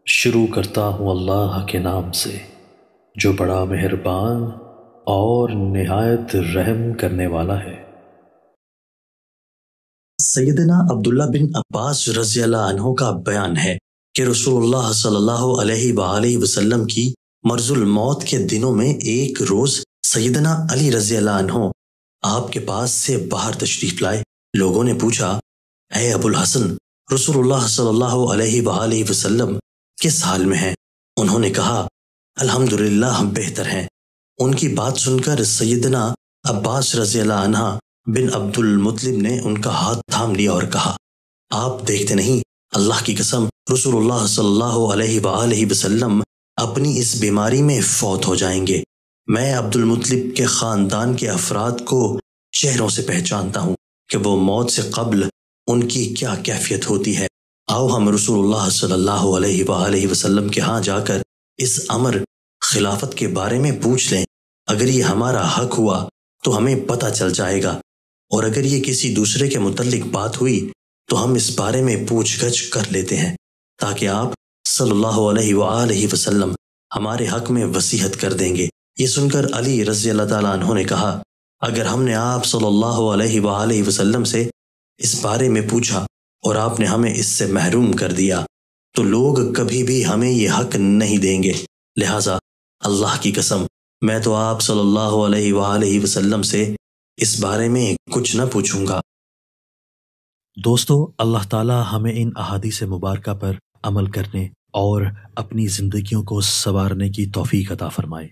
شروع کرتا ہوں اللہ کے نام سے جو بڑا مہربان اور نہایت رحم کرنے والا ہے۔ سیدنا عبداللہ بن عباس رضی اللہ عنہ کا بیان ہے کہ رسول اللہ صلی اللہ علیہ وآلہ وسلم کی مرض الموت کے دنوں میں ایک روز سیدنا علی رضی اللہ عنہ آپ کے پاس سے باہر تشریف لائے۔ لوگوں نے پوچھا، اے ابو الحسن، رسول اللہ صلی اللہ علیہ وآلہ وسلم کس حال میں ہیں؟ انہوں نے کہا، الحمدللہ ہم بہتر ہیں۔ ان کی بات سن کر سیدنا عباس رضی اللہ عنہ بن عبد المطلب نے ان کا ہاتھ تھام لیا اور کہا، آپ دیکھتے نہیں، اللہ کی قسم رسول اللہ صلی اللہ علیہ وآلہ وسلم اپنی اس بیماری میں فوت ہو جائیں گے۔ میں عبد المطلب کے خاندان کے افراد کو چہروں سے پہچانتا ہوں کہ وہ موت سے قبل ان کی کیا کیفیت ہوتی ہے۔ آؤ ہم رسول اللہ صلی اللہ علیہ وآلہ وسلم کے ہاں جا کر اس امر خلافت کے بارے میں پوچھ لیں۔ اگر یہ ہمارا حق ہوا تو ہمیں پتہ چل جائے گا، اور اگر یہ کسی دوسرے کے متعلق بات ہوئی تو ہم اس بارے میں پوچھ گچھ کر لیتے ہیں، تاکہ آپ صلی اللہ علیہ وآلہ وسلم ہمارے حق میں وصیت کر دیں گے۔ یہ سن کر علی رضی اللہ تعالیٰ عنہ نے کہا، اگر ہم نے آپ صلی اللہ علیہ وآلہ وسلم سے اس بارے میں پوچھا اور آپ نے ہمیں اس سے محروم کر دیا تو لوگ کبھی بھی ہمیں یہ حق نہیں دیں گے، لہٰذا اللہ کی قسم میں تو آپ صلی اللہ علیہ وآلہ وسلم سے اس بارے میں کچھ نہ پوچھوں گا۔ دوستو، اللہ تعالی ہمیں ان احادیث مبارکہ پر عمل کرنے اور اپنی زندگیوں کو سنوارنے کی توفیق عطا فرمائے۔